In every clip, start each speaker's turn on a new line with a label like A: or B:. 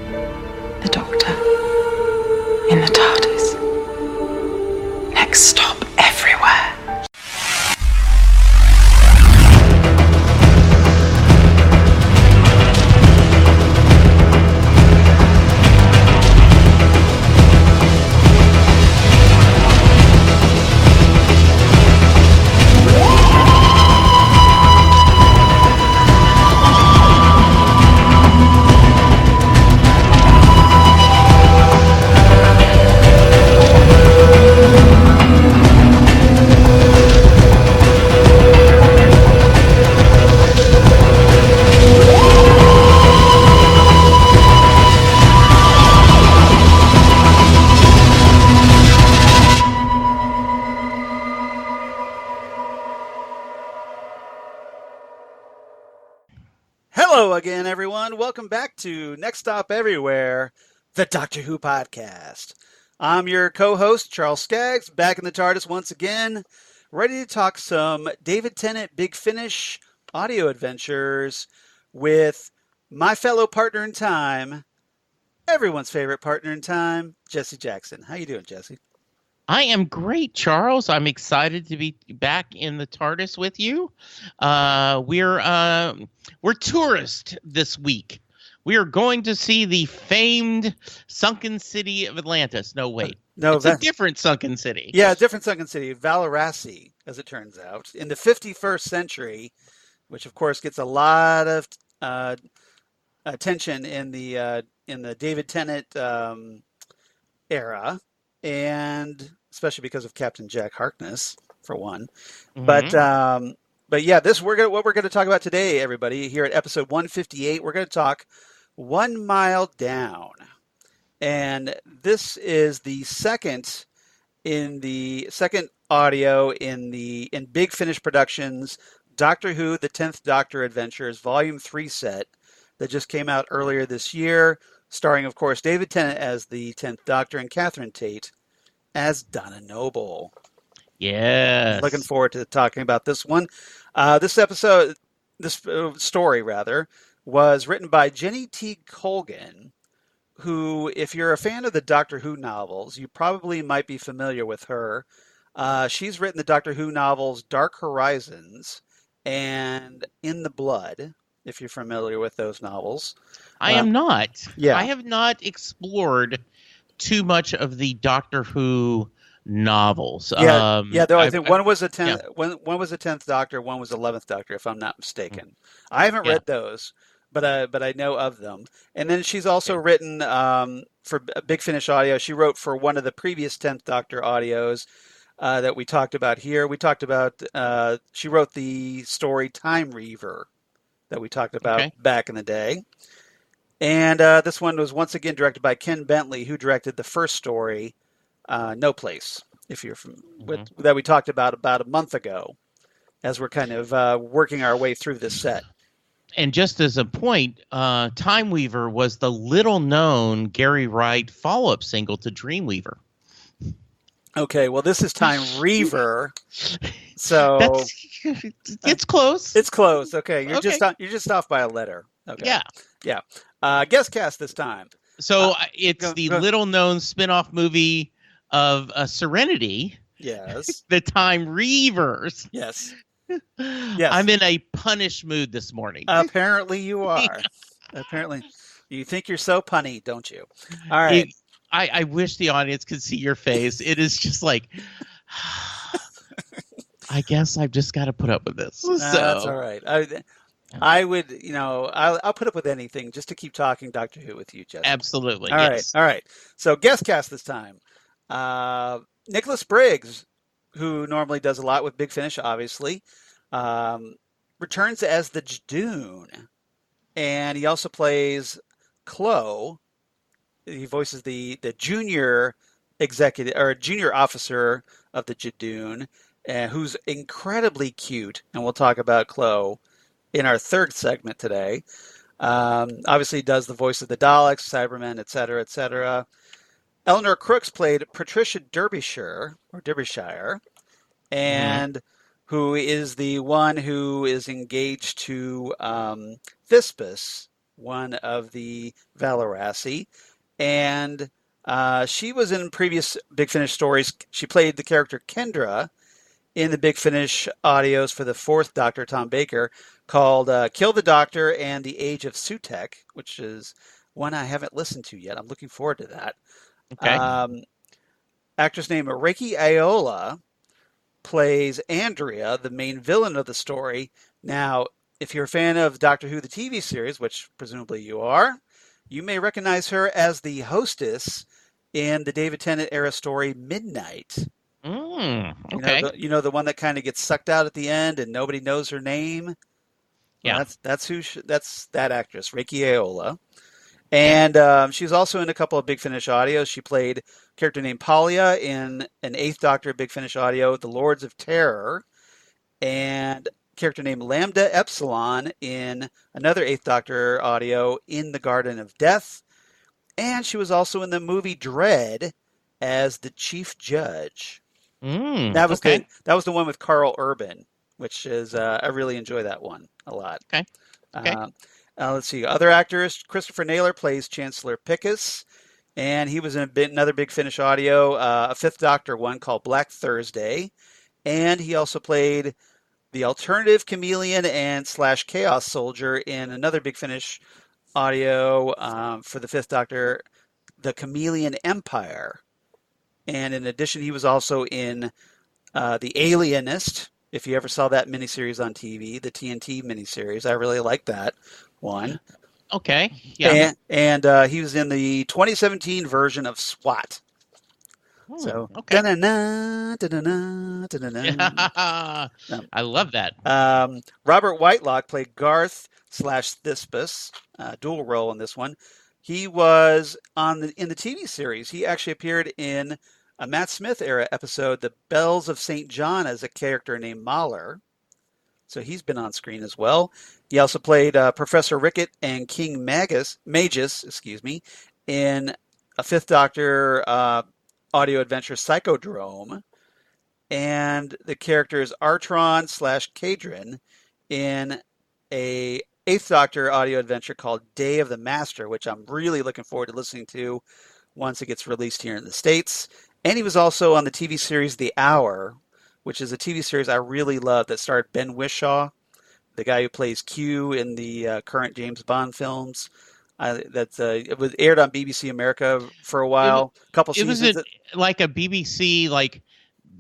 A: The Doctor in the TARDIS. Next stop, everywhere.
B: Hello again, everyone. Welcome back to Next Stop Everywhere, the Doctor Who podcast. I'm your co-host, Charles Skaggs, back in the TARDIS once again, ready to talk some David Tennant Big Finish audio adventures with my fellow partner in time, everyone's favorite partner in time, Jesse Jackson. How you doing, Jesse?
C: I am great, Charles. I'm excited to be back in the TARDIS with you. We're tourists this week. We are going to see the famed sunken city of Atlantis. No, wait.
B: No,
C: it's a different sunken city.
B: Yeah, a different sunken city, Valarasi, as it turns out, in the 51st century, which of course gets a lot of attention in the David Tennant era, and especially because of Captain Jack Harkness, for one.
C: Mm-hmm.
B: But yeah, what we're gonna talk about today, everybody, here at episode 158. We're gonna talk 1 Mile Down, and this is the second audio in Big Finish Productions Doctor Who: The 10th Doctor Adventures Volume 3 set that just came out earlier this year, starring, of course, David Tennant as the 10th Doctor and Catherine Tate as Donna Noble.
C: Yes.
B: Looking forward to talking about this one. This story, was written by Jenny T. Colgan, who, if you're a fan of the Doctor Who novels, you probably might be familiar with her. She's written the Doctor Who novels Dark Horizons and In the Blood, if you're familiar with those novels.
C: I am not.
B: Yeah.
C: I have not explored too much of the Doctor Who novels.
B: I think one was a 10th. Yeah. One was a 10th Doctor. One was 11th Doctor, if I'm not mistaken. I haven't read those, but I know of them. And then she's also written for Big Finish Audio. She wrote for one of the previous 10th Doctor audios that we talked about here. We talked about. She wrote the story Time Reaver that we talked about back in the day. And this one was once again directed by Ken Bentley, who directed the first story, No Place, if you're that we talked about a month ago, as we're kind of working our way through this set.
C: And just as a point, Time Weaver was the little-known Gary Wright follow-up single to Dreamweaver.
B: Okay, well, this is Time Reaver, so
C: it's close.
B: It's close. Okay, you're just off by a letter. Okay. Yeah. Guest cast this time.
C: So it's the little-known spin-off movie of Serenity.
B: Yes.
C: The Time Reavers.
B: Yes.
C: Yes. I'm in a punish mood this morning.
B: Apparently you are. Apparently. You think you're so punny, don't you? All right.
C: I wish the audience could see your face. It is just like, I guess I've just got to put up with this. So.
B: That's all right. I would, I'll put up with anything just to keep talking Doctor Who with you, Jesse.
C: Absolutely.
B: All right. So guest cast this time. Nicholas Briggs, who normally does a lot with Big Finish, obviously, returns as the Judoon, and he also plays Chloe. He voices the junior executive or junior officer of the Judoon, who's incredibly cute, and we'll talk about Chloe in our third segment today. Obviously, he does the voice of the Daleks, Cybermen, etc., etc. Eleanor Crooks played Patricia Derbyshire, and who is the one who is engaged to Thespis, one of the Valorasi. And she was in previous Big Finish stories. She played the character Kendra in the Big Finish audios for the fourth Doctor, Tom Baker, called Kill the Doctor and the Age of Sutekh, which is one I haven't listened to yet. I'm looking forward to that.
C: Okay.
B: Actress named Reiki Aola plays Andrea, the main villain of the story. Now, if you're a fan of Doctor Who, the TV series, which presumably you are, you may recognize her as the hostess in the David Tennant era story Midnight.
C: Okay.
B: The one that kind of gets sucked out at the end and nobody knows her name.
C: Yeah,
B: well, that's that actress, Reiki Aola. And she was also in a couple of Big Finish audios. She played a character named Palia in an 8th Doctor Big Finish audio, The Lords of Terror, and a character named Lambda Epsilon in another 8th Doctor audio, In the Garden of Death. And she was also in the movie Dread as the Chief Judge. That was the one with Carl Urban, which is I really enjoy that one a lot.
C: Okay.
B: Let's see. Other actors, Christopher Naylor plays Chancellor Pickus, and he was in another Big Finish audio, a 5th Doctor one called Black Thursday, and he also played the alternative chameleon and / Chaos Soldier in another Big Finish audio for the 5th Doctor, The Chameleon Empire. And in addition, he was also in The Alienist, if you ever saw that miniseries on TV, the TNT miniseries. I really liked that one.
C: Okay. Yeah.
B: And he was in the 2017 version of SWAT. So,
C: okay. I love that.
B: Robert Whitelock played Garth / Thispus, dual role in this one. He was in the TV series. He actually appeared in a Matt Smith era episode, The Bells of St. John, as a character named Mahler. So he's been on screen as well. He also played Professor Rickett and King Magus, in a 5th Doctor audio adventure, Psychodrome. And the character is Artron / Kadron in a 8th Doctor audio adventure called Day of the Master, which I'm really looking forward to listening to once it gets released here in the States. And he was also on the TV series The Hour, which is a TV series I really love that starred Ben Whishaw, the guy who plays Q in the current James Bond films. It was aired on BBC America for a while, a couple seasons.
C: It was like a BBC, like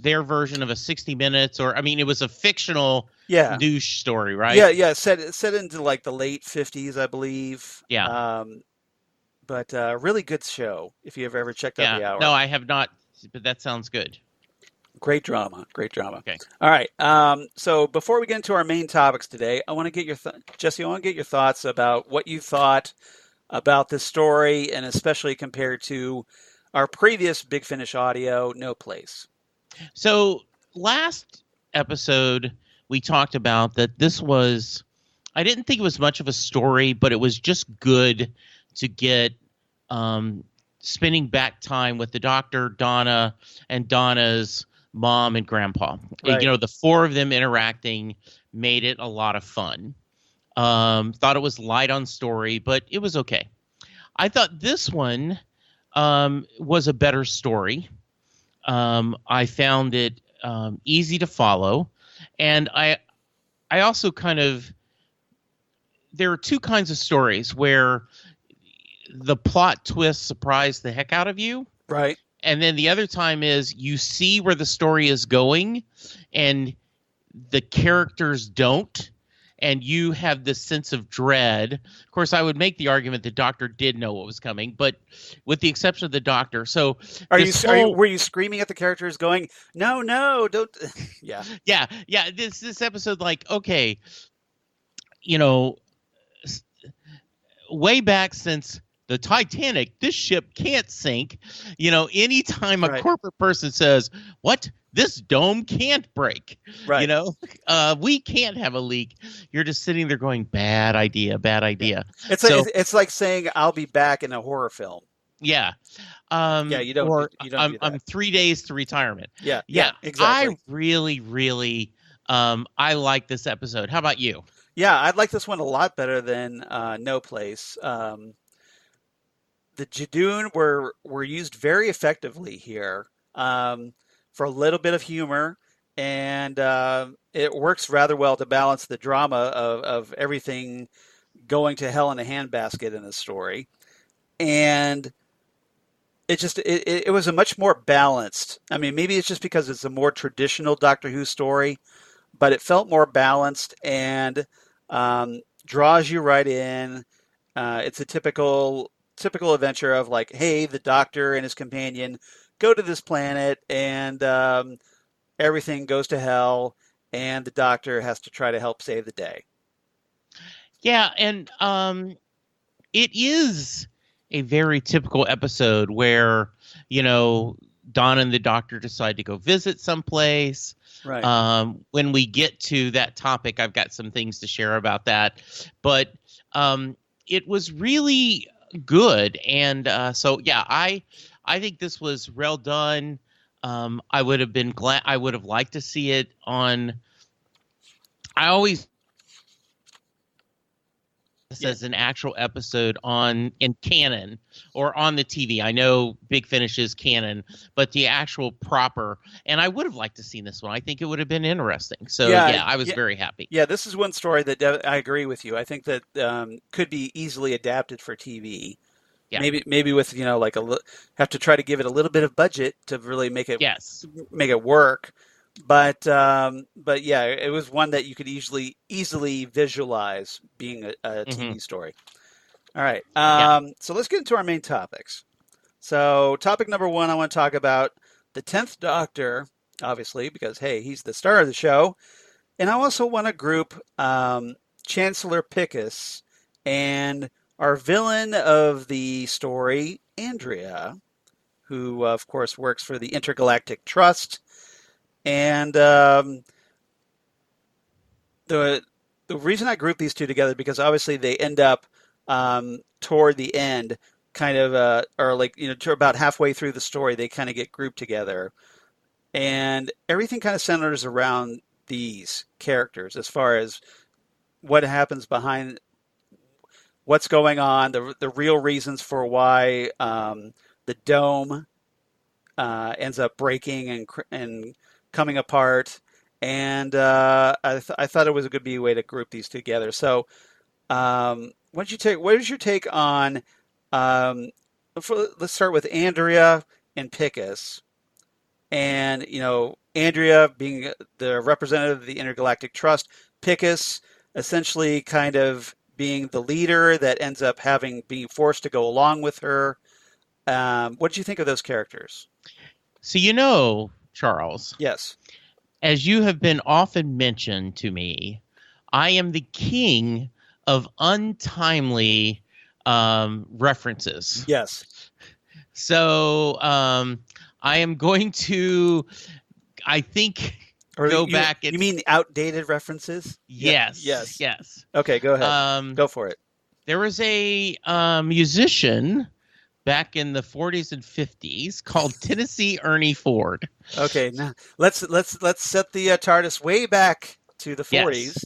C: their version of a 60 Minutes, or it was a fictional news story, right?
B: Yeah, set into like the late 50s, I believe.
C: Yeah.
B: But really good show if you ever checked out The Hour.
C: No, I have not, but that sounds good.
B: Great drama.
C: Okay.
B: All right. So before we get into our main topics today, I want to get your Jesse. I want to get your thoughts about what you thought about this story, and especially compared to our previous Big Finish audio, No Place.
C: So last episode, we talked about that this was. I didn't think it was much of a story, but it was just good to get spending back time with the Doctor, Donna, and Donna's mom and grandpa.
B: Right.
C: The 4 of them interacting made it a lot of fun. Thought it was light on story, but it was okay. I thought this one was a better story. I found it easy to follow, and I also there are 2 kinds of stories where the plot twist surprised the heck out of you.
B: Right.
C: And then the other time is you see where the story is going and the characters don't, and you have this sense of dread. Of course, I would make the argument the Doctor did know what was coming, but with the exception of the Doctor. So
B: were you screaming at the characters going, no, don't. Yeah.
C: Yeah. This episode, okay, way back since the Titanic, this ship can't sink. Anytime a corporate person says, "What? This dome can't break,"
B: right?
C: We can't have a leak. You're just sitting there going, "Bad idea, bad idea."
B: It's like saying, "I'll be back" in a horror film.
C: Yeah.
B: You don't.
C: Or
B: you don't do that.
C: I'm 3 days to retirement.
B: Yeah. Exactly.
C: I really, really, I like this episode. How about you?
B: Yeah, I like this one a lot better than No Place. The Jadoon were used very effectively here, for a little bit of humor, and it works rather well to balance the drama of everything going to hell in a handbasket in the story. And it was a much more balanced. I mean, maybe it's just because it's a more traditional Doctor Who story, but it felt more balanced and draws you right in. It's a typical adventure of like, hey, the Doctor and his companion go to this planet, and everything goes to hell, and the Doctor has to try to help save the day.
C: Yeah, and it is a very typical episode where, Don and the Doctor decide to go visit someplace.
B: Right.
C: When we get to that topic, I've got some things to share about that. But it was really good. And so, yeah, I think this was well done. I would have been glad. I would have liked to see it on. I always as an actual episode in canon or on the TV. I know Big Finish is canon, but the actual proper. And I would have liked to see this one. I think it would have been interesting. So yeah, I was very happy.
B: Yeah, this is one story that I agree with you. I think that could be easily adapted for TV. Yeah. Maybe with have to try to give it a little bit of budget to really make it work. But yeah, it was one that you could easily visualize being a TV story. All right. So let's get into our main topics. So topic number 1, I want to talk about the 10th Doctor, obviously, because, hey, he's the star of the show. And I also want to group Chancellor Pickus and our villain of the story, Andrea, who, of course, works for the Intergalactic Trust. And the reason I group these two together, because obviously they end up toward the end, kind of, to about halfway through the story, they kind of get grouped together. And everything kind of centers around these characters as far as what happens behind what's going on, the real reasons for why the dome ends up breaking and coming apart, and I thought it was a good way to group these together. So, what is your take on? Let's start with Andrea and Pickus, and Andrea being the representative of the Intergalactic Trust, Pickus essentially kind of being the leader that ends up being forced to go along with her. What did you think of those characters?
C: So Charles.
B: Yes.
C: As you have been often mentioned to me, I am the king of untimely references.
B: Yes.
C: So I am going to, I think, back.
B: You mean outdated references?
C: Yes.
B: Yes. Okay, go ahead. Go for it.
C: There was a musician back in the 40s and 50s called Tennessee Ernie Ford.
B: Okay, now let's set the TARDIS way back to the 40s.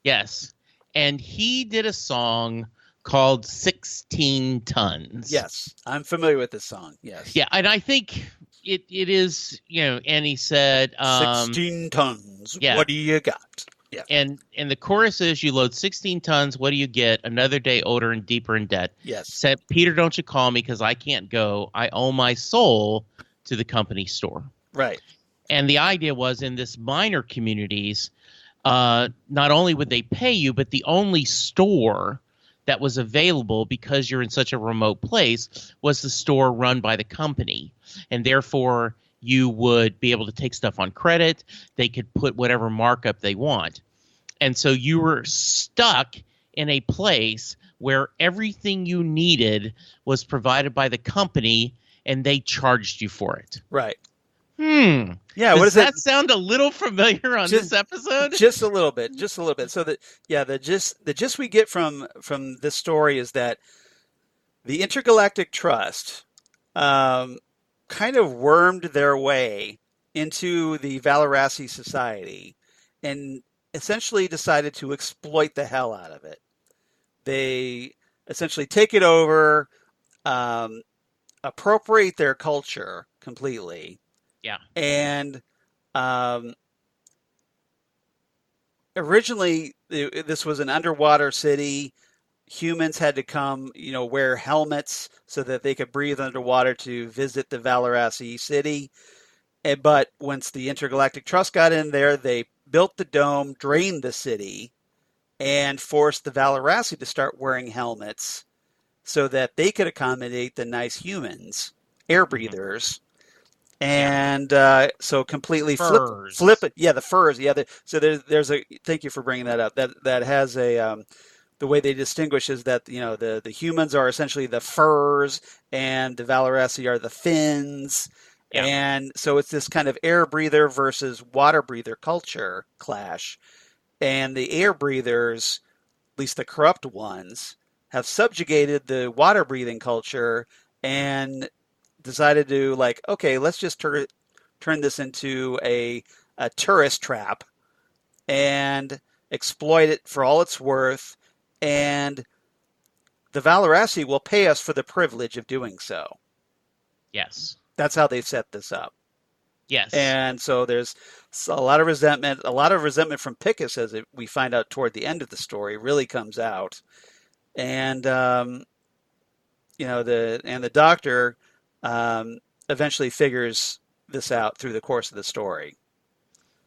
C: Yes. And he did a song called 16 Tons.
B: Yes, I'm familiar with this song. Yes.
C: Yeah, and I think it is, and he said
B: 16 tons. Yeah. What do you got? Yeah.
C: And the chorus is, you load 16 tons, what do you get? Another day older and deeper in debt.
B: Yes.
C: Said, Peter, don't you call me because I can't go. I owe my soul to the company store.
B: Right.
C: And the idea was, in this minor communities, not only would they pay you, but the only store that was available, because you're in such a remote place, was the store run by the company. And therefore, you would be able to take stuff on credit. They could put whatever markup they want. And so you were stuck in a place where everything you needed was provided by the company, and they charged you for it.
B: Right.
C: Yeah. Does that sound a little familiar on this episode?
B: Just a little bit. So the gist we get from this story is that the Intergalactic Trust kind of wormed their way into the Valarasi Society, and essentially decided to exploit the hell out of it. They essentially take it over, um, appropriate their culture completely,
C: Yeah.
B: and um, originally this was an underwater city. Humans had to come, wear helmets so that they could breathe underwater to visit the Valarasi city. But once the Intergalactic Trust got in there, they built the dome, drained the city, and forced the Valarasi to start wearing helmets so that they could accommodate the nice humans, air breathers. And so completely flip it. Yeah, the furs. Yeah, so there's a. Thank you for bringing that up. That has a. The way they distinguish is that the humans are essentially the furs and the Valarasi are the fins. Yeah. And so it's this kind of air breather versus water breather culture clash. And the air breathers, at least the corrupt ones, have subjugated the water breathing culture and decided to okay, let's just turn this into a tourist trap and exploit it for all it's worth. And the Valarasi will pay us for the privilege of doing so.
C: Yes.
B: That's how they set this up.
C: Yes.
B: And so there's a lot of resentment from Pickus, as we find out toward the end of the story, really comes out. And, the Doctor eventually figures this out through the course of the story.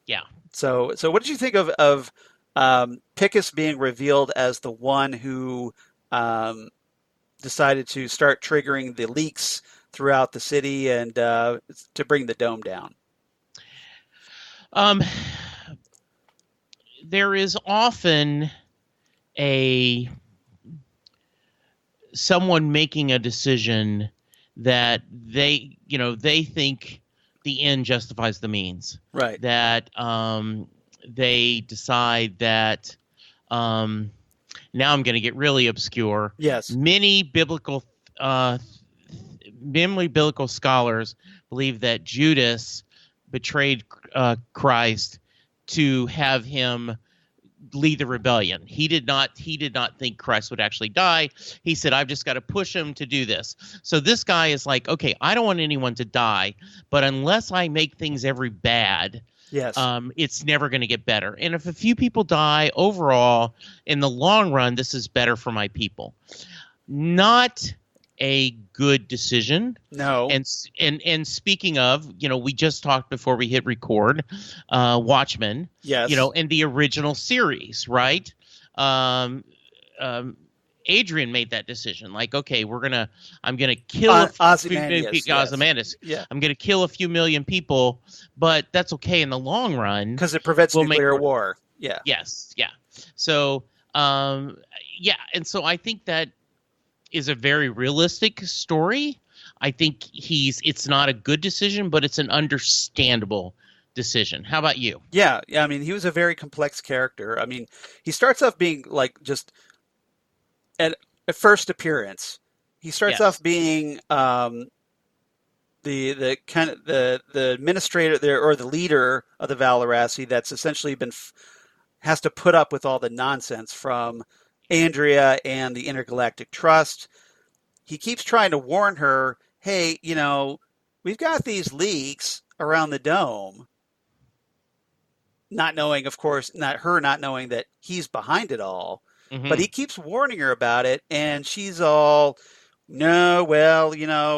C: Yeah.
B: So what did you think of Pickus being revealed as the one who decided to start triggering the leaks throughout the city and to bring the dome down?
C: There is often someone making a decision that they think the end justifies the means.
B: Right.
C: That they decide that now I'm going to get really obscure.
B: Yes.
C: Many biblical scholars believe that Judas betrayed Christ to have him lead the rebellion. He did not think Christ would actually die. He said, I've just got to push him to do this. So this guy is like, okay, I don't want anyone to die, but unless I make things every bad,
B: yes,
C: it's never going to get better. And if a few people die, overall, in the long run, this is better for my people. Not a good decision.
B: No.
C: And speaking of, we just talked before we hit record, Watchmen.
B: Yes.
C: And the original series, right? Adrian made that decision. Like, okay, I'm gonna kill Ozymandias.
B: Yeah.
C: I'm gonna kill a few million people, but that's okay in the long run
B: because it prevents nuclear war. Yeah.
C: Yes. Yeah. So, and so I think that is a very realistic story. I think it's not a good decision, but it's an understandable decision. How about you?
B: Yeah. I mean, he was a very complex character. I mean, he starts off being just at first appearance. He starts off being the kind of the administrator there, or the leader of the Valarasi, that's essentially has to put up with all the nonsense from Andrea and the Intergalactic Trust. He keeps trying to warn her, hey, we've got these leaks around the dome. Not knowing, of course, not knowing that he's behind it all. Mm-hmm. But he keeps warning her about it, and she's all, no, well,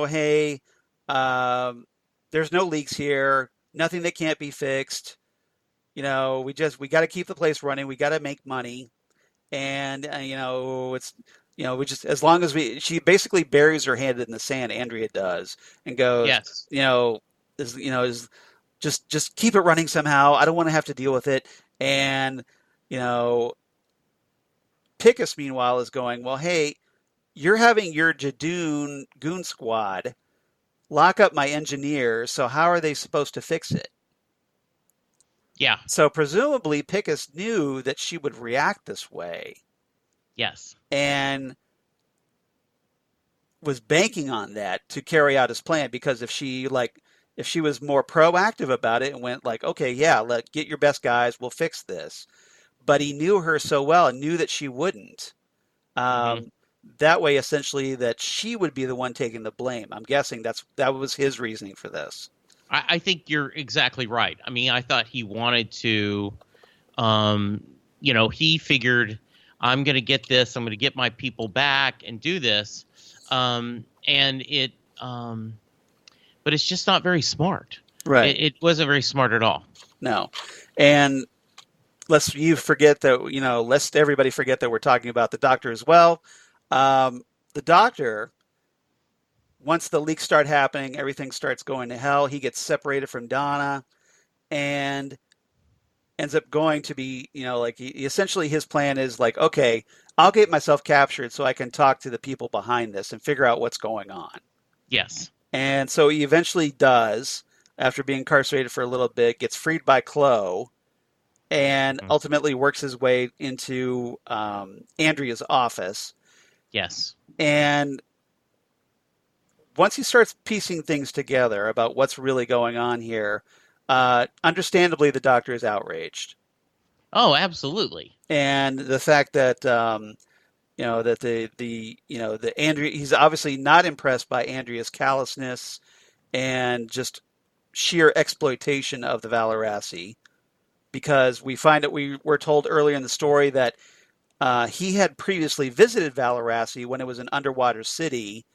B: hey, there's no leaks here, nothing that can't be fixed. We got to keep the place running. We got to make money. And, it's, we just, as long as she basically buries her head in the sand, Andrea does, and goes,
C: yes,
B: just keep it running somehow. I don't want to have to deal with it. And, Pickus, meanwhile, is going, well, hey, you're having your Jadoon goon squad lock up my engineers, so how are they supposed to fix it?
C: Yeah.
B: So presumably Pickus knew that she would react this way.
C: Yes.
B: And was banking on that to carry out his plan, because if she was more proactive about it and went like, okay, yeah, get your best guys, we'll fix this, but he knew her so well and knew that she wouldn't. That way, essentially, that she would be the one taking the blame. I'm guessing that was his reasoning for this.
C: I think you're exactly right. I mean, I thought he wanted to, he figured, I'm going to get this. I'm going to get my people back and do this. But it's just not very smart.
B: Right.
C: It wasn't very smart at all.
B: No. And lest everybody forget that we're talking about the Doctor as well. The Doctor, once the leaks start happening, everything starts going to hell. He gets separated from Donna and ends up going to be, essentially his plan is like, okay, I'll get myself captured so I can talk to the people behind this and figure out what's going on.
C: Yes.
B: And so he eventually does, after being incarcerated for a little bit, gets freed by Chloe, and ultimately works his way into Andrea's office.
C: Yes.
B: And once he starts piecing things together about what's really going on here, understandably, the Doctor is outraged.
C: Oh, absolutely.
B: And the fact that Andrea, he's obviously not impressed by Andrea's callousness and just sheer exploitation of the Valarasi, because we find that we were told earlier in the story that he had previously visited Valarasi when it was an underwater city,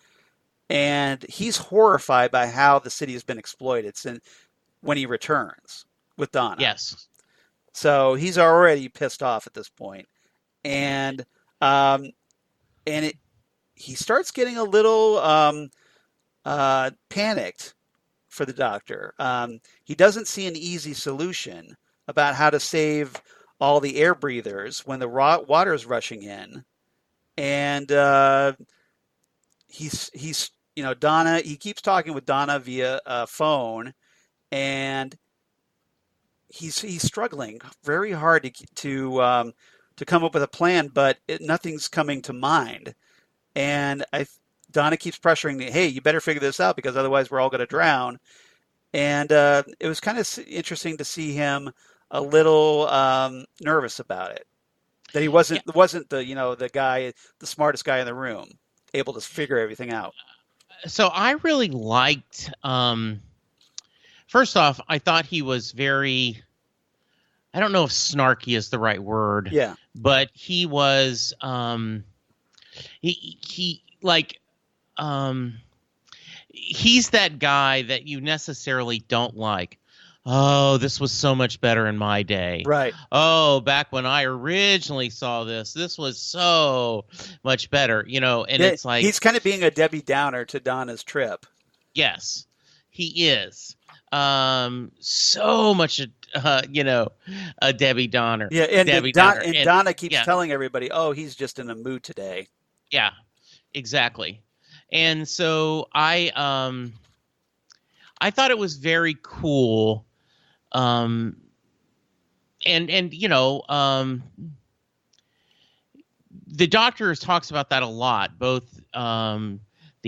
B: and he's horrified by how the city has been exploited since when he returns with Donna.
C: Yes.
B: So he's already pissed off at this point. And he starts getting a little panicked for the Doctor. He doesn't see an easy solution about how to save all the air breathers when the water is rushing in. And he's Donna, he keeps talking with Donna via phone, and he's struggling very hard to come up with a plan, but nothing's coming to mind. And Donna keeps pressuring me, hey, you better figure this out because otherwise we're all going to drown. And it was kind of interesting to see him a little nervous about it. That he wasn't the guy, the smartest guy in the room, able to figure everything out.
C: So I really liked. First off, I thought he was very. I don't know if snarky is the right word.
B: Yeah.
C: But he was. He's that guy that you necessarily don't like. Oh, this was so much better in my day.
B: Right.
C: Oh, back when I originally saw this was so much better, and it's like...
B: He's kind of being a Debbie Downer to Donna's trip.
C: Yes, he is. So much, a Debbie Downer.
B: Yeah, and
C: Downer.
B: And Donna keeps telling everybody, oh, he's just in a mood today.
C: Yeah, exactly. And so I thought it was very cool. The Doctor talks about that a lot, both the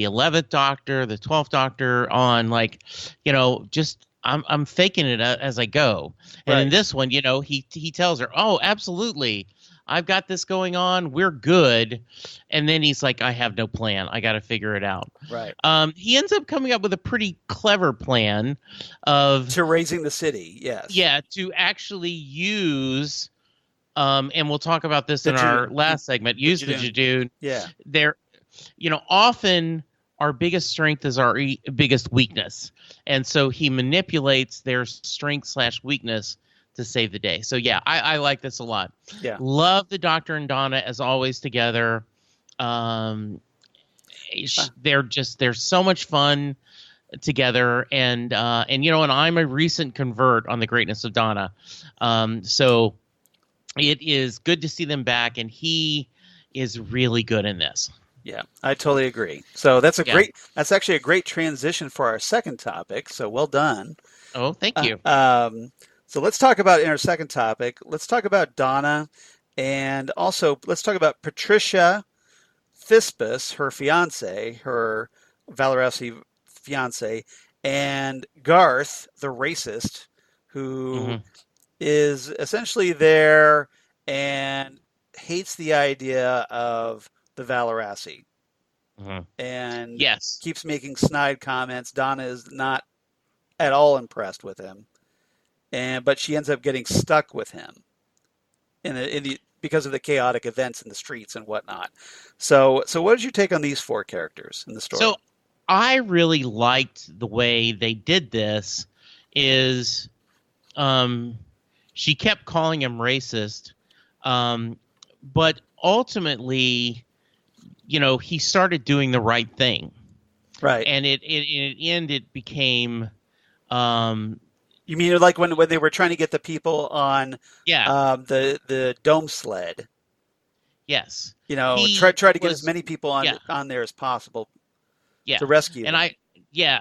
C: 11th Doctor, the 12th Doctor, on just I'm faking it as I go. And in this one, he tells her, oh, absolutely, I've got this going on. We're good. And then he's like, I have no plan. I got to figure it out.
B: Right.
C: He ends up coming up with a pretty clever plan
B: to raising the city. Yes.
C: Yeah. To actually use, and we'll talk about this in our last segment, use the Judoon.
B: Yeah.
C: They're, often our biggest strength is our biggest weakness. And so he manipulates their strength/weakness to save the day. So yeah, I like this a lot.
B: Yeah.
C: Love the Doctor and Donna as always together. They're so much fun together, and I'm a recent convert on the greatness of Donna. So it is good to see them back, and he is really good in this.
B: Yeah, I totally agree. So that's that's actually a great transition for our second topic. So well done.
C: Oh, thank you.
B: So let's talk about in our second topic. Let's talk about Donna, and also let's talk about Patricia Thespis, her fiance, her Valarasi fiance, and Garth, the racist, who is essentially there and hates the idea of the Valarasi and
C: Yes.
B: keeps making snide comments. Donna is not at all impressed with him, but she ends up getting stuck with him because of the chaotic events in the streets and whatnot. So what did you take on these four characters in the story?
C: So I really liked the way they did this. Is she kept calling him racist, but ultimately, he started doing the right thing.
B: Right.
C: And in the end, it became.
B: You mean like when they were trying to get the people on the dome sled?
C: Yes.
B: Try to get as many people on there as possible to rescue them.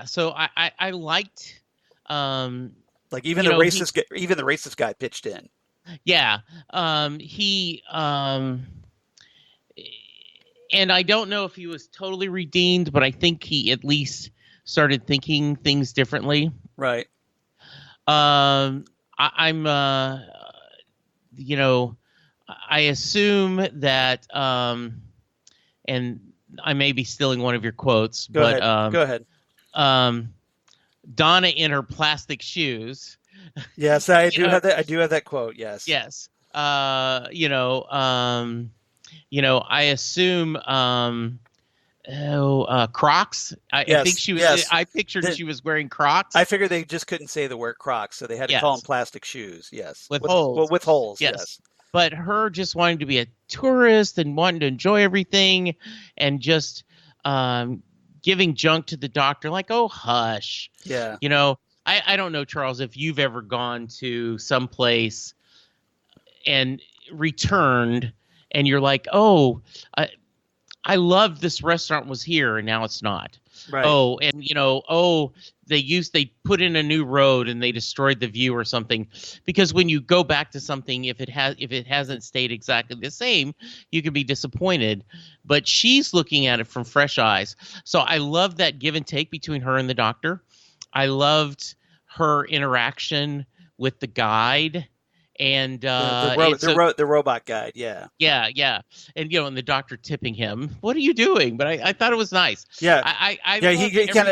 C: So I liked
B: like even the racist guy pitched in.
C: Yeah. And I don't know if he was totally redeemed, but I think he at least started thinking things differently.
B: Right.
C: I assume that, and I may be stealing one of your quotes,
B: Go ahead.
C: Donna in her plastic shoes.
B: Yes, I do have that. I do have that quote. Yes.
C: Yes. I assume. Crocs. I think she was. Yes. I pictured she was wearing Crocs.
B: I figured they just couldn't say the word Crocs, so they had to call them plastic shoes. Yes,
C: with holes.
B: Well, with holes. Yes.
C: But her just wanting to be a tourist and wanting to enjoy everything, and just giving junk to the doctor, like, oh, hush.
B: Yeah.
C: I don't know, Charles, if you've ever gone to some place and returned, and you're like, oh. I love this restaurant was here and now it's not.
B: Right.
C: Oh, and they put in a new road and they destroyed the view or something. Because when you go back to something, if it hasn't stayed exactly the same, you can be disappointed. But she's looking at it from fresh eyes. So I love that give and take between her and the doctor. I loved her interaction with the guide. And
B: the robot guide, yeah,
C: and and the doctor tipping him. What are you doing? But I thought it was nice.
B: Yeah,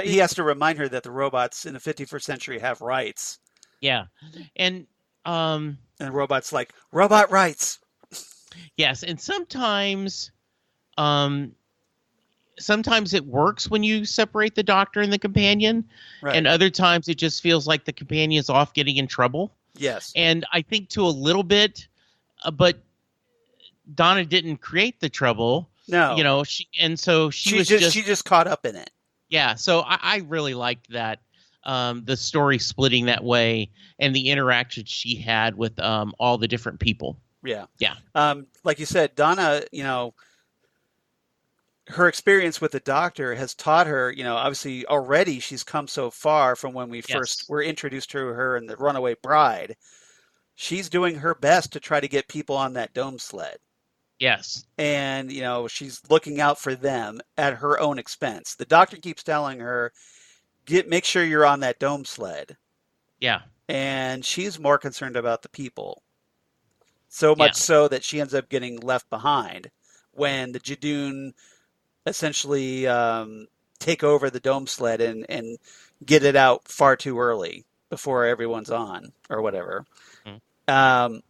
B: he has to remind her that the robots in the 51st century have rights.
C: Yeah, and
B: robots like robot rights.
C: Yes, and sometimes it works when you separate the doctor and the companion, right. And other times it just feels like the companion's off getting in trouble.
B: Yes.
C: And I think to a little bit, but Donna didn't create the trouble.
B: No.
C: She was
B: just caught up in it.
C: Yeah. So I really liked that, the story splitting that way and the interaction she had with all the different people.
B: Yeah.
C: Yeah.
B: Like you said, Donna, her experience with the doctor has taught her, obviously already she's come so far from when we first were introduced to her in The Runaway Bride. She's doing her best to try to get people on that dome sled.
C: Yes.
B: And, she's looking out for them at her own expense. The doctor keeps telling her, make sure you're on that dome sled.
C: Yeah.
B: And she's more concerned about the people. So much so that she ends up getting left behind when the Judoon essentially take over the dome sled and get it out far too early before everyone's on or whatever. Mm.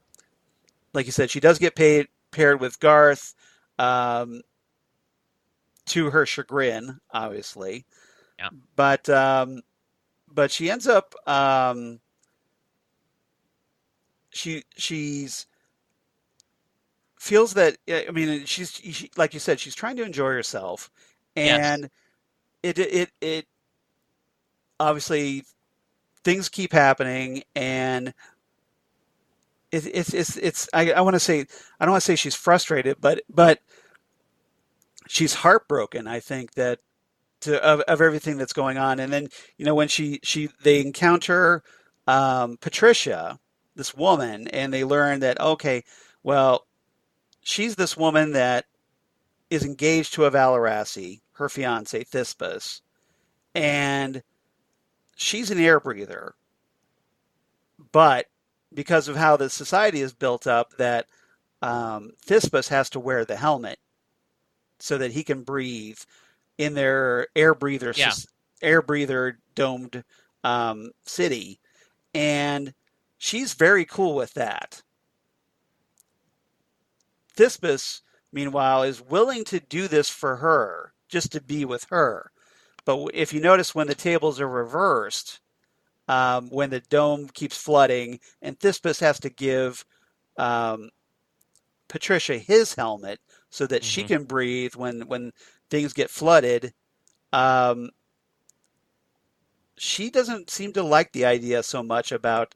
B: Like you said, she does get paired with Garth, to her chagrin, obviously.
C: Yeah.
B: But she ends up she's feels that, I mean, she like you said, she's trying to enjoy herself, and it obviously things keep happening, and it's I want to say, I don't want to say she's frustrated, but she's heartbroken. I think that of everything that's going on, and then when they encounter Patricia, this woman, and they learn that she's this woman that is engaged to a Valarasi, her fiance, Thispas, and she's an air breather. But because of how the society is built up, that Thespis has to wear the helmet so that he can breathe in their air breather domed city, and she's very cool with that. Thespis, meanwhile, is willing to do this for her, just to be with her. But if you notice, when the tables are reversed, when the dome keeps flooding, and Thespis has to give Patricia his helmet so that she can breathe when things get flooded, she doesn't seem to like the idea so much about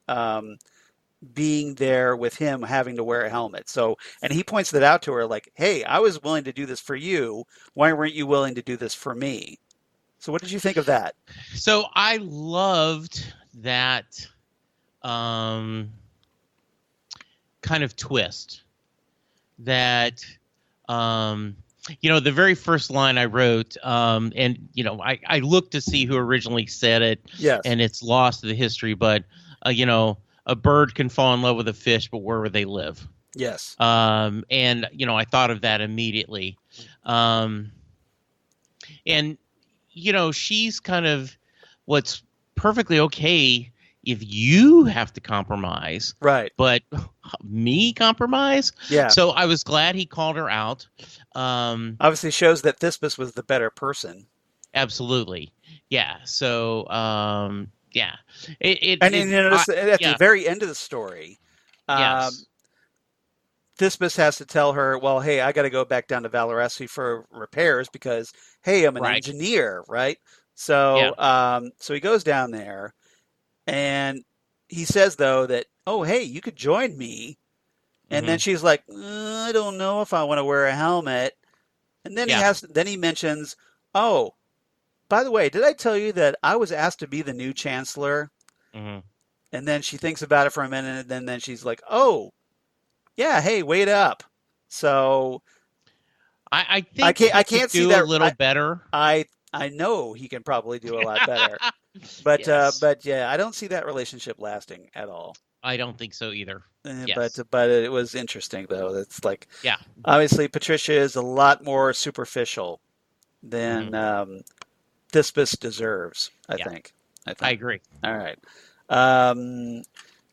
B: being there with him having to wear a helmet. So, and he points that out to her, like, hey, I was willing to do this for you. Why weren't you willing to do this for me? So what did you think of that?
C: So I loved that kind of twist that, the very first line I wrote, and, I looked to see who originally said it.
B: Yes.
C: And it's lost to the history, but, a bird can fall in love with a fish, but where would they live?
B: Yes.
C: And, I thought of that immediately. And, she's kind of what's perfectly okay if you have to compromise.
B: Right.
C: But me compromise?
B: Yeah.
C: So I was glad he called her out.
B: Obviously shows that Thespis was the better person.
C: Absolutely. Yeah. So, yeah.
B: And you notice at the very end of the story,
C: yes.
B: Thespis has to tell her, well, hey, I got to go back down to Valoressi for repairs because, hey, I'm an engineer, right? So, so he goes down there, and he says, though, that, oh, hey, you could join me. And then she's like, I don't know if I want to wear a helmet. And then he mentions, oh, by the way, did I tell you that I was asked to be the new chancellor? And then she thinks about it for a minute, and then she's like, oh, yeah, hey, wait up. So
C: I think I can't see that a little better.
B: I know he can probably do a lot better. But but yeah, I don't see that relationship lasting at all.
C: I don't think so either. Yes.
B: But it was interesting, though. It's like, obviously Patricia is a lot more superficial than Thespis deserves, I think.
C: I agree.
B: All right.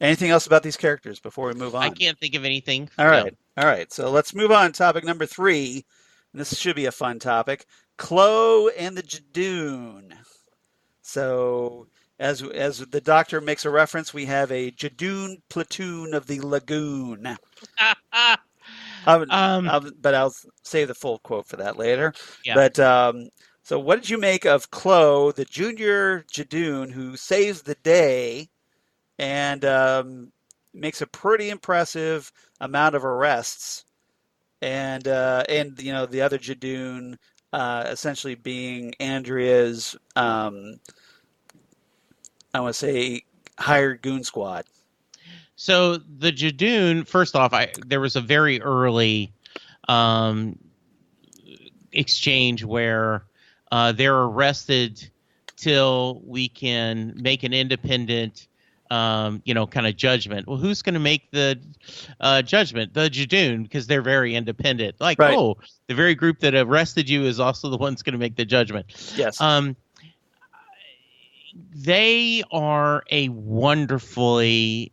B: Anything else about these characters before we move on?
C: I can't think of anything.
B: All right. All right. So let's move on to topic number 3. And this should be a fun topic. Clo and the Judoon. So as the Doctor makes a reference, we have a Judoon platoon of the Lagoon. But I'll save the full quote for that later. Yeah. But so what did you make of Clo, the junior Judoon, who saves the day and makes a pretty impressive amount of arrests, and the other Judoon essentially being Andrea's I want to say hired goon squad.
C: So the Judoon, first off, there was a very early exchange where they're arrested till we can make an independent, kind of judgment. Well, who's going to make the judgment? The Judoon, because they're very independent. Like, right. Oh, the very group that arrested you is also the ones going to make the judgment.
B: Yes.
C: They are a wonderfully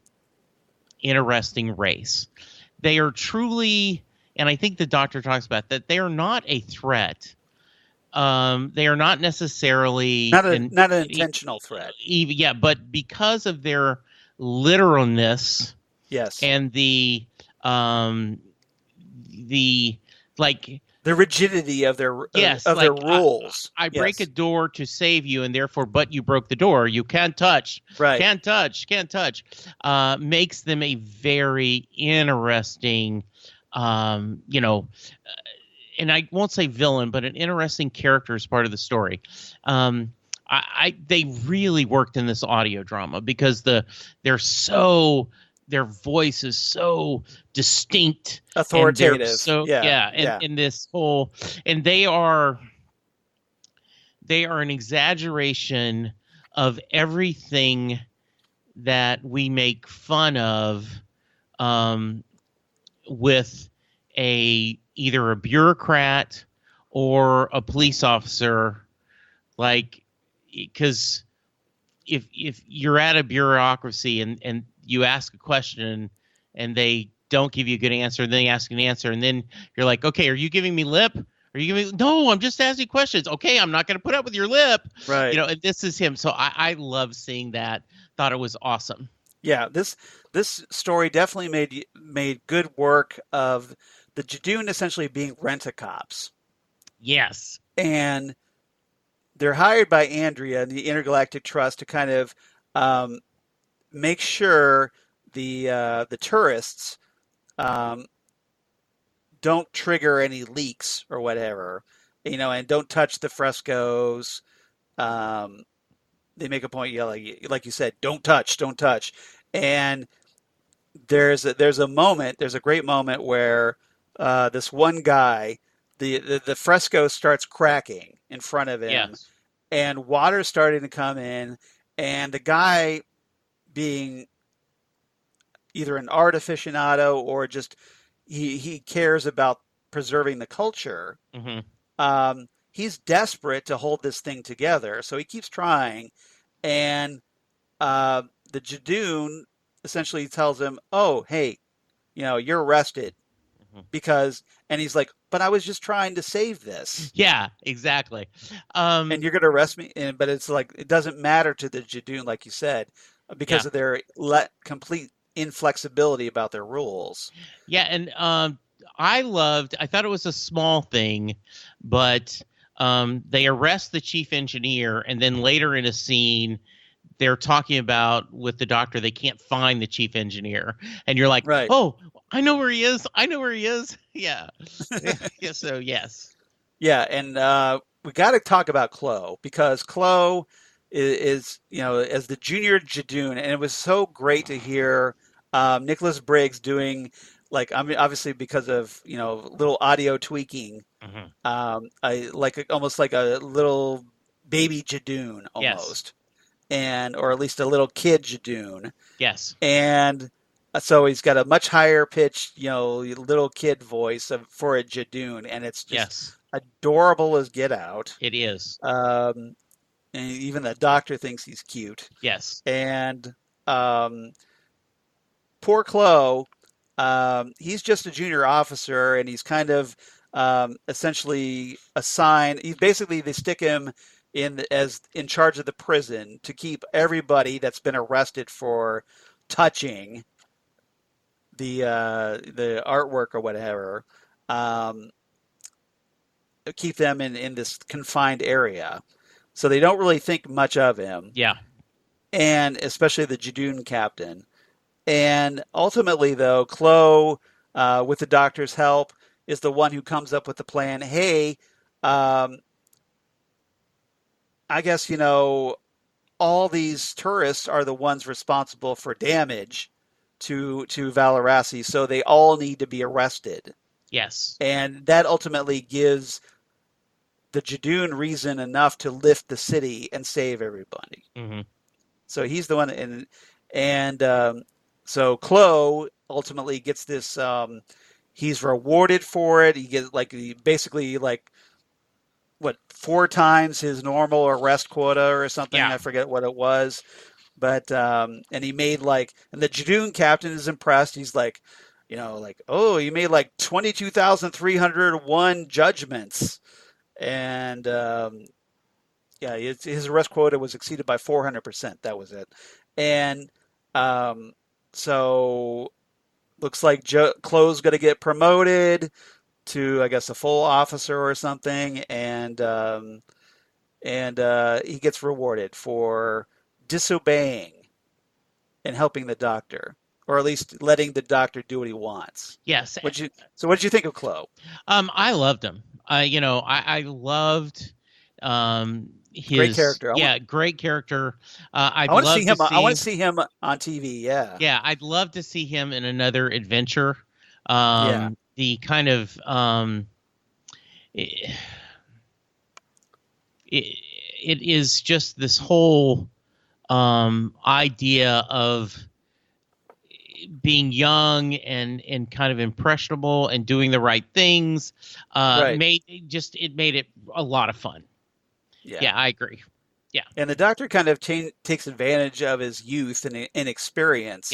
C: interesting race. They are truly, and I think the Doctor talks about that, they are not a threat. They are not necessarily
B: not an intentional threat.
C: But because of their literalness,
B: yes,
C: and the
B: rigidity of their their rules.
C: I break a door to save you, and therefore, but you broke the door. You can't touch.
B: Right.
C: Can't touch. Makes them a very interesting, and I won't say villain, but an interesting character as part of the story. They really worked in this audio drama because their voice is so distinct,
B: authoritative.
C: In this whole, and they are an exaggeration of everything that we make fun of with either a bureaucrat or a police officer, like, because if you're at a bureaucracy and you ask a question and they don't give you a good answer, and then they ask an answer, and then you're like, okay, are you giving me lip? Are you giving? No, I'm just asking questions. Okay, I'm not going to put up with your lip.
B: Right.
C: You know, and this is him. So I love seeing that. Thought it was awesome.
B: Yeah, this story definitely made good work of the Judoon essentially being rent-a-cops.
C: Yes.
B: And they're hired by Andrea and the Intergalactic Trust to kind of make sure the tourists don't trigger any leaks or whatever, and don't touch the frescoes. They make a point, like you said, don't touch. And there's a great moment where this one guy, the fresco starts cracking in front of him,
C: Yes.
B: and water's starting to come in, and the guy, being either an art aficionado or just he cares about preserving the culture.
C: Mm-hmm.
B: He's desperate to hold this thing together, so he keeps trying, and the Judoon essentially tells him, "Oh, hey, you're arrested," and he's like, "But I was just trying to save this."
C: Yeah, exactly.
B: And you're going to arrest me, but it's like it doesn't matter to the Judoon, like you said, because of their complete inflexibility about their rules.
C: Yeah, and I thought it was a small thing, but they arrest the chief engineer, and then later in a scene, they're talking about with the doctor, they can't find the chief engineer. And you're like, right. Oh, I know where he is. Yeah. Yeah. So, yes.
B: Yeah. And we got to talk about Klo, because Klo is, as the junior Judoon. And it was so great to hear Nicholas Briggs doing, obviously because of, little audio tweaking, almost like a little baby Judoon almost. Yes. Or at least a little kid Judoon.
C: Yes.
B: And so he's got a much higher pitched, little kid voice for a Judoon, and it's just adorable as get out.
C: It is.
B: And even the doctor thinks he's cute.
C: Yes.
B: And poor Klo, he's just a junior officer, and he's kind of essentially assigned. They stick him in charge of the prison to keep everybody that's been arrested for touching the artwork or whatever, keep them in this confined area. So they don't really think much of him.
C: Yeah.
B: And especially the Judoon captain. And ultimately, though, Klo, with the doctor's help, is the one who comes up with the plan. Hey, I guess, all these tourists are the ones responsible for damage to Valarasi, so they all need to be arrested.
C: Yes.
B: And that ultimately gives the Judoon reason enough to lift the city and save everybody.
C: Mm-hmm.
B: So he's the one, and so Klo ultimately gets this. He's rewarded for it. He gets basically 4 times his normal arrest quota or something. Yeah. I forget what it was, but and he made and the Judoon captain is impressed. He's like, oh, you made 22,301 judgments, and his arrest quota was exceeded by 400%. That was it, and so looks like Klo's going to get promoted to, I guess, a full officer or something, and he gets rewarded for disobeying and helping the doctor, or at least letting the doctor do what he wants.
C: Yes.
B: What did you think of Klo?
C: I loved him. I loved his
B: great character.
C: Great character.
B: I want to see him on TV. Yeah.
C: Yeah, I'd love to see him in another adventure. The kind of it is just this whole idea of being young and kind of impressionable and doing the right things made it a lot of fun. Yeah, I agree. Yeah.
B: And the Doctor kind of takes advantage of his youth and inexperience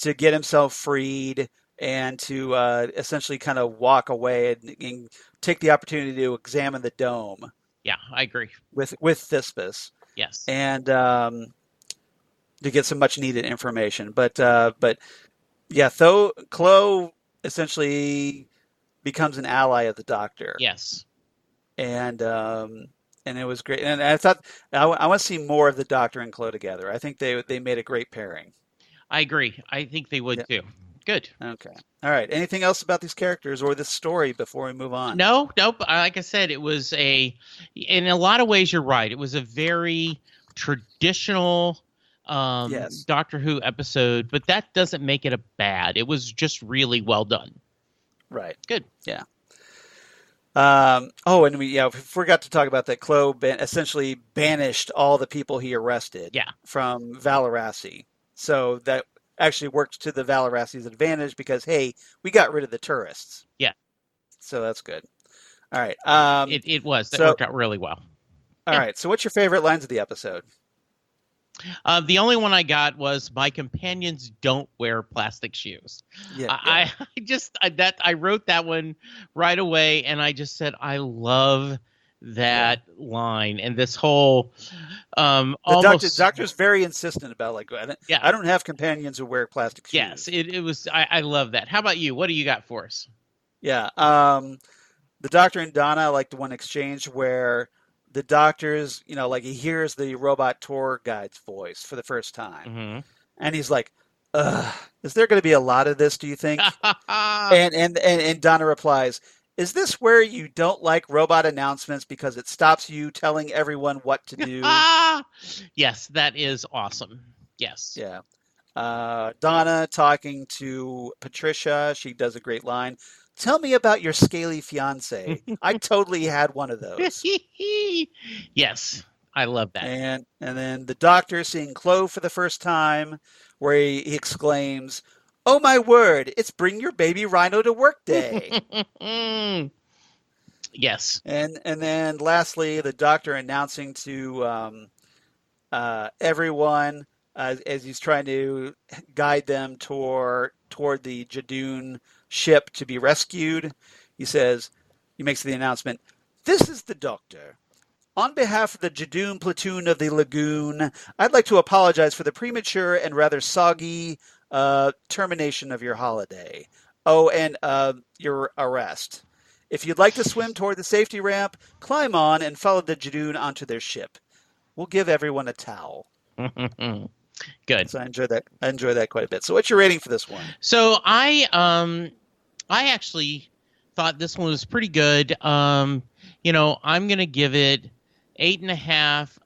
C: to
B: get himself freed and to essentially kind of walk away and take the opportunity to examine the dome.
C: Yeah, I agree.
B: With Thespis.
C: Yes.
B: And to get some much needed information. But yeah, Klo essentially becomes an ally of the Doctor.
C: Yes.
B: And it was great. And I thought I want to see more of the Doctor and Klo together. I think they made a great pairing.
C: I agree. I think they would too. Good.
B: Okay. All right. Anything else about these characters or this story before we move on?
C: Nope. Like I said, it was in a lot of ways, you're right. It was a very traditional Doctor Who episode, but that doesn't make it a bad. It was just really well done.
B: Right.
C: Good.
B: Yeah. And we forgot to talk about that. Klo essentially banished all the people he arrested from Valarasi. So that actually worked to the Valarasi's advantage because, hey, we got rid of the tourists.
C: Yeah.
B: So that's good. All right.
C: It worked out really well.
B: All right. So what's your favorite lines of the episode?
C: The only one I got was my companions don't wear plastic shoes. I wrote that one right away, and I just said I love that line and this whole
B: the doctor's very insistent about I don't have companions who wear plastic shoes.
C: Yes, it was. I love that. How about you? What do you got for us?
B: Yeah, the Doctor and Donna like the one exchange where the Doctor's, he hears the robot tour guide's voice for the first time, and he's like, "Is there going to be a lot of this? Do you think?" and Donna replies, "Is this where you don't like robot announcements because it stops you telling everyone what to do?"
C: Yes, that is awesome. Yes.
B: Yeah. Donna talking to Patricia, she does a great line. "Tell me about your scaly fiance. I totally had one of those."
C: Yes, I love that.
B: And then the Doctor seeing Klo for the first time, where he exclaims, "Oh my word, it's bring your baby rhino to work day."
C: Yes.
B: And then lastly, the Doctor announcing to everyone as he's trying to guide them toward the Judoon ship to be rescued. He makes the announcement, "This is the Doctor. On behalf of the Judoon platoon of the Lagoon, I'd like to apologize for the premature and rather soggy termination of your holiday. Oh, and your arrest. If you'd like to swim toward the safety ramp, climb on and follow the Judoon onto their ship. We'll give everyone a towel."
C: Good.
B: So I enjoy that quite a bit. So what's your rating for this one?
C: So I actually thought this one was pretty good. I'm going to give it 8.5,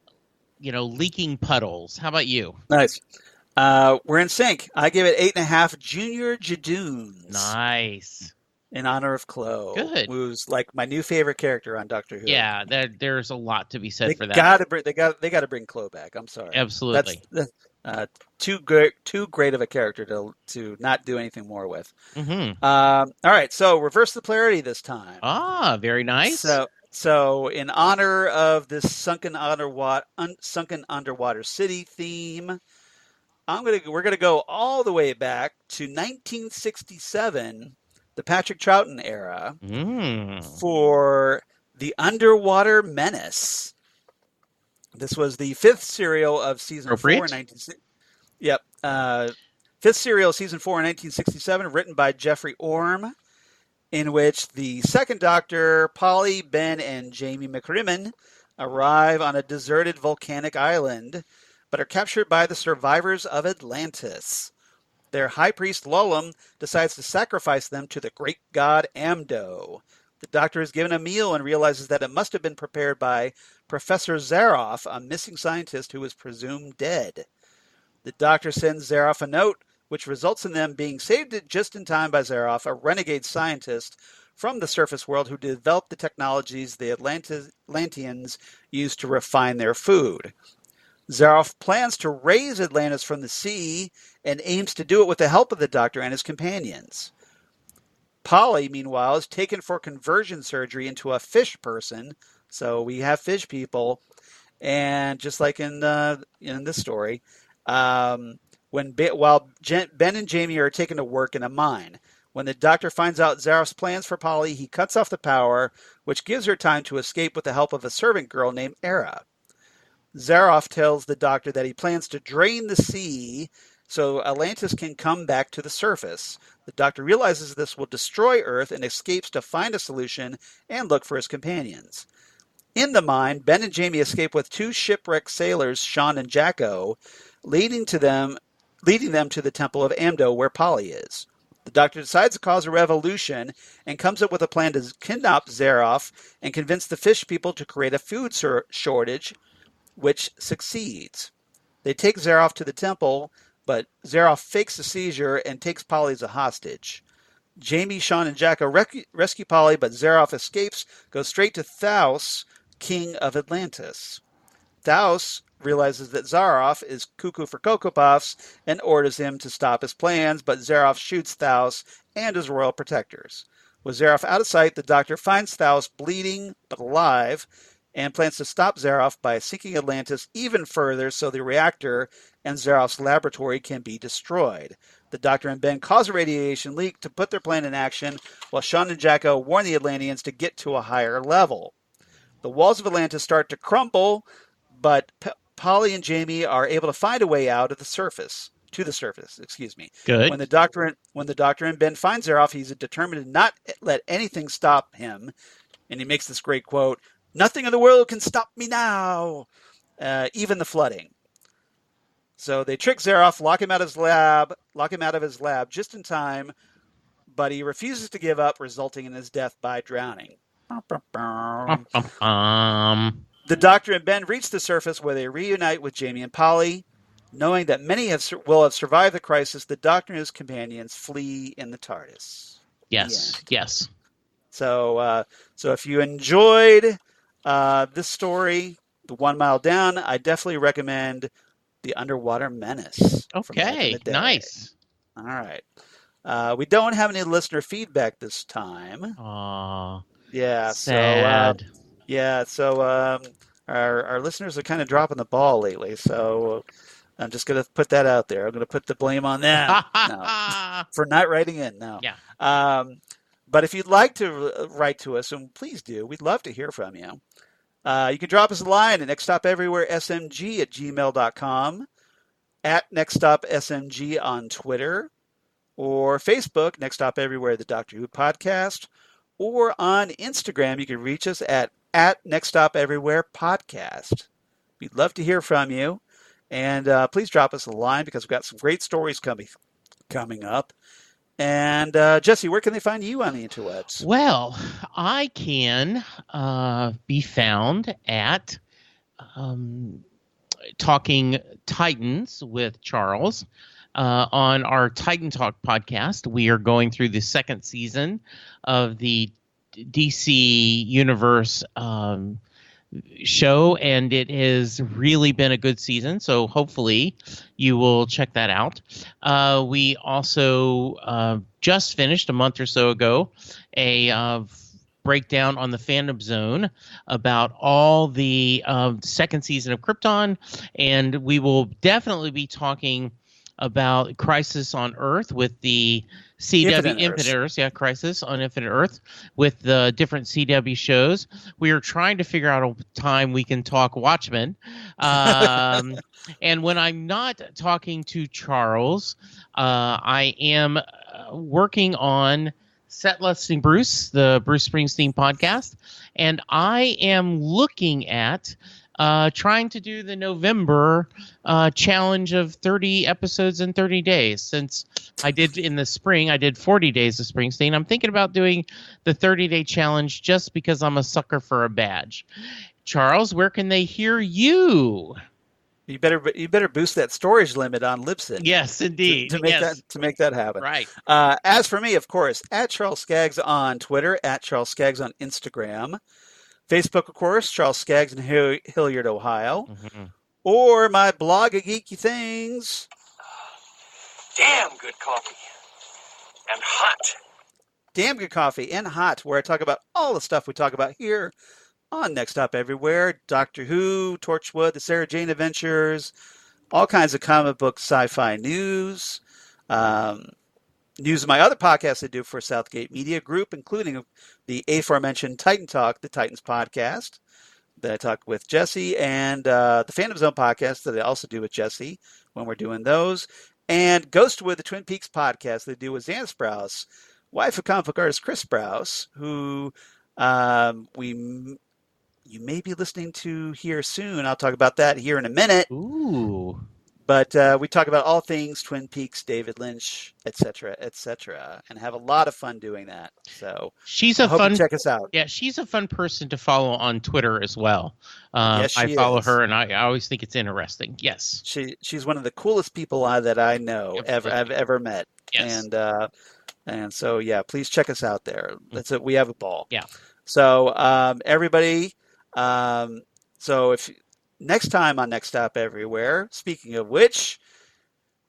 C: leaking puddles. How about you?
B: Nice. We're in sync. I give it 8.5 junior Judoons.
C: Nice.
B: In honor of Klo.
C: Good.
B: Who's like my new favorite character on Doctor Who.
C: Yeah, there's a lot to be said for that.
B: They got to bring Klo back. I'm sorry.
C: Absolutely.
B: That's too great of a character to not do anything more with. All right, so reverse the polarity this time.
C: Very nice.
B: So in honor of this sunken underwater city theme, we're gonna go all the way back to 1967, the Patrick Troughton era, for the Underwater Menace. This was the fifth serial of season 4 in 1960. Yep. Fifth serial of season 4 in 1967, written by Jeffrey Orm, in which the second Doctor, Polly, Ben, and Jamie McCrimmon arrive on a deserted volcanic island, but are captured by the survivors of Atlantis. Their high priest Lolum decides to sacrifice them to the great god Amdo. The Doctor is given a meal and realizes that it must have been prepared by Professor Zaroff, a missing scientist who is presumed dead. The Doctor sends Zaroff a note, which results in them being saved just in time by Zaroff, a renegade scientist from the surface world who developed the technologies the Atlanteans used to refine their food. Zaroff plans to raise Atlantis from the sea and aims to do it with the help of the Doctor and his companions. Polly, meanwhile, is taken for conversion surgery into a fish person. So we have fish people. And just like in this story, while Ben and Jamie are taken to work in a mine. When the Doctor finds out Zaroff's plans for Polly, he cuts off the power, which gives her time to escape with the help of a servant girl named Era. Zaroff tells the Doctor that he plans to drain the sea so Atlantis can come back to the surface. The Doctor realizes this will destroy Earth and escapes to find a solution and look for his companions. In the mine, Ben and Jamie escape with 2 shipwrecked sailors, Sean and Jacko, leading them to the Temple of Amdo, where Polly is. The Doctor decides to cause a revolution and comes up with a plan to kidnap Zaroff and convince the fish people to create a food shortage, which succeeds. They take Zaroff to the temple, but Zaroff fakes a seizure and takes Polly as a hostage. Jamie, Sean, and Jacko rescue Polly, but Zaroff escapes, goes straight to Thaus, king of Atlantis. Thaus realizes that Zaroff is cuckoo for Cocoa Puffs and orders him to stop his plans, but Zaroff shoots Thaus and his royal protectors. With Zaroff out of sight, the Doctor finds Thaus bleeding but alive and plans to stop Zaroff by sinking Atlantis even further so the reactor and Zaroff's laboratory can be destroyed. The Doctor and Ben cause a radiation leak to put their plan in action, while Sean and Jacko warn the Atlanteans to get to a higher level. The walls of Atlantis start to crumble, but Polly and Jamie are able to find a way out of the surface.
C: Good.
B: When the Doctor and Ben find Zaroff, he's determined to not let anything stop him, and he makes this great quote: "Nothing in the world can stop me now, even the flooding." So they trick Zaroff, lock him out of his lab just in time, but he refuses to give up, resulting in his death by drowning. The Doctor and Ben reach the surface where they reunite with Jamie and Polly. Knowing that many will have survived the crisis, the Doctor and his companions flee in the TARDIS.
C: Yes.
B: So if you enjoyed this story, The 1 Mile Down, I definitely recommend The Underwater Menace.
C: Okay, nice.
B: All right. We don't have any listener feedback this time.
C: Aww.
B: Yeah.
C: Sad.
B: So our listeners are kind of dropping the ball lately. So I'm just going to put that out there. I'm going to put the blame on them for not writing in. No.
C: Yeah.
B: But if you'd like to write to us, and please do, we'd love to hear from you. You can drop us a line at nextstopeverywheresmg@gmail.com, at nextstopsmg on Twitter, or Facebook, Next Stop Everywhere, the Doctor Who Podcast, or on Instagram, you can reach us at Next Stop Everywhere Podcast. We'd love to hear from you, and please drop us a line because we've got some great stories coming up. And Jesse, where can they find you on the interwebs?
C: Well, I can be found at Talking Titans with Charles on our Titan Talk podcast. We are going through the 2nd season of the DC Universe show, and it has really been a good season, so hopefully you will check that out. We also just finished a month or so ago a breakdown on the Fandom Zone about all the 2nd season of Krypton, and we will definitely be talking about Crisis on Earth with the CW Infinite Earth. Yeah, Crisis on Infinite Earth with the different CW shows. We are trying to figure out a time we can talk Watchmen. And when I'm not talking to Charles, I am working on Set Listing Bruce, the Bruce Springsteen podcast, and I am looking at trying to do the November challenge of 30 episodes in 30 days. Since I did in the spring, I did 40 days of Springsteen. I'm thinking about doing the 30-day challenge just because I'm a sucker for a badge. Charles, where can they hear you?
B: You better boost that storage limit on Libsyn.
C: Yes, indeed.
B: To make that happen.
C: Right.
B: As for me, of course, at Charles Skaggs on Twitter, at Charles Skaggs on Instagram. Facebook, of course, Charles Skaggs in Hilliard, Ohio. Mm-hmm. or my blog of geeky things.
D: Damn good coffee. And hot.
B: Damn good coffee and hot, where I talk about all the stuff we talk about here on Next Stop Everywhere. Doctor Who, Torchwood, the Sarah Jane Adventures, all kinds of comic book sci-fi news. News of my other podcasts I do for Southgate Media Group, including the aforementioned Titan Talk, the Titans podcast that I talk with Jesse, and the Phantom Zone podcast that I also do with Jesse when we're doing those, and Ghostwood, the Twin Peaks podcast that I do with Zan Sprouse, wife of comic book artist Chris Sprouse, who you may be listening to here soon. I'll talk about that here in a minute.
C: Ooh.
B: But we talk about all things Twin Peaks, David Lynch, etc., and have a lot of fun doing that. So
C: she's a
B: I hope
C: fun.
B: you check us out.
C: Yeah, she's a fun person to follow on Twitter as well.
B: Yes,
C: I
B: she
C: follow
B: is.
C: her, and I always think it's interesting. Yes,
B: She's one of the coolest people that I know I've ever met.
C: Yes.
B: And so yeah, please check us out there. That's it. We have a ball.
C: Yeah.
B: So everybody, so if next time on Next Stop Everywhere, speaking of which,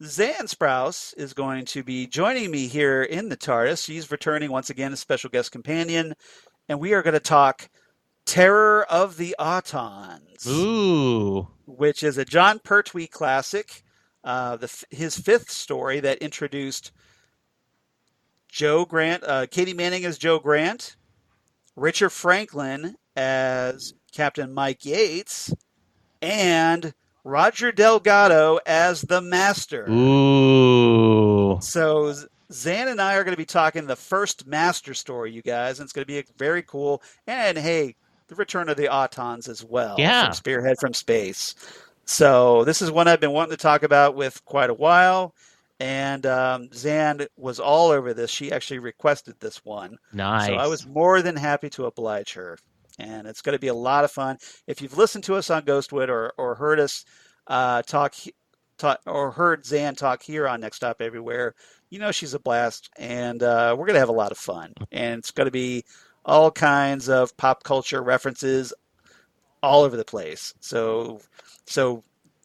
B: Zan Sprouse is going to be joining me here in the TARDIS. She's returning once again as special guest companion, and we are going to talk Terror of the Autons.
C: Ooh.
B: Which is a John Pertwee classic, his fifth story that introduced Joe Grant, Katie Manning as Joe Grant, Richard Franklin as Captain Mike Yates, and Roger Delgado as the Master.
C: Ooh.
B: So Zan and I are going to be talking the first Master story, you guys, and it's going to be very cool. And hey, the return of the Autons as well.
C: Yeah.
B: From Spearhead from Space. So this is one I've been wanting to talk about with quite a while. And Zan was all over this. She actually requested this one.
C: Nice.
B: So I was more than happy to oblige her. And it's going to be a lot of fun. If you've listened to us on Ghostwood or heard us talk or heard Zan talk here on Next Stop Everywhere, you know she's a blast. And we're going to have a lot of fun. And it's going to be all kinds of pop culture references all over the place. So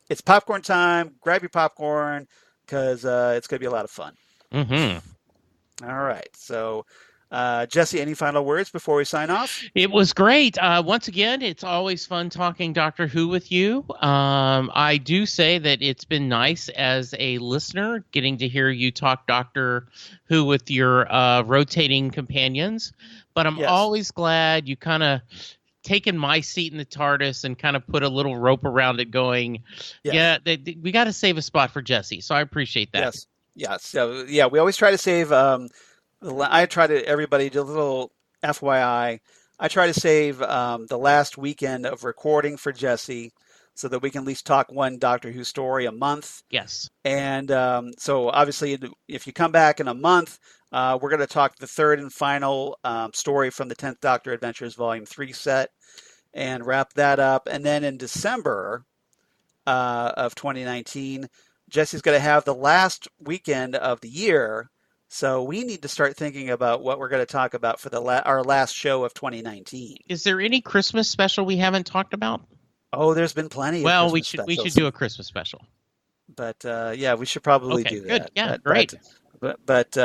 B: it's popcorn time. Grab your popcorn because it's going to be a lot of fun.
C: Mm-hmm.
B: All right. So Jesse, any final words before we sign off?
C: It was great. Once again, it's always fun talking Doctor Who with you. I do say that it's been nice as a listener getting to hear you talk Doctor Who with your rotating companions. But I'm always glad you kind of taken my seat in the TARDIS and kind of put a little rope around it going, we got to save a spot for Jesse. So I appreciate that.
B: Yes. So, we always try to save I try to, everybody, do a little FYI, I try to save the last weekend of recording for Jesse so that we can at least talk one Doctor Who story a month.
C: Yes.
B: And so obviously if you come back in a month, we're going to talk the third and final story from the 10th Doctor Adventures Volume 3 set and wrap that up. And then in December of 2019, Jesse's going to have the last weekend of the year. So we need to start thinking about what we're going to talk about for our last show of 2019.
C: Is there any Christmas special we haven't talked about?
B: Oh, there's been plenty.
C: Well, we should do a Christmas special.
B: But we should probably do that.
C: Good. Yeah, great.
B: But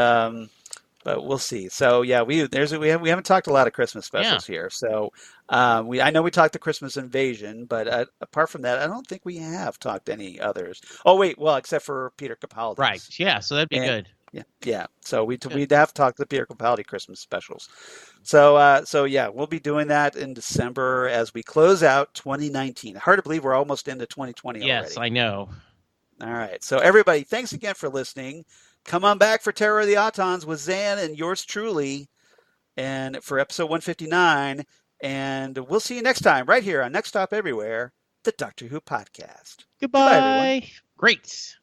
B: we'll see. So we haven't talked a lot of Christmas specials here. So I know we talked the Christmas Invasion, but apart from that, I don't think we have talked any others. Oh wait, well except for Peter Capaldi.
C: Right. Yeah. So that'd be good.
B: Yeah. So we'd have to talk the Peter Capaldi Christmas specials. So we'll be doing that in December as we close out 2019. Hard to believe we're almost into 2020 already.
C: Yes, I know.
B: All right. So everybody, thanks again for listening. Come on back for Terror of the Autons with Zan and yours truly, and for episode 159. And we'll see you next time right here on Next Stop Everywhere, the Doctor Who podcast.
C: Goodbye
B: Goodbye, everyone.
C: Great.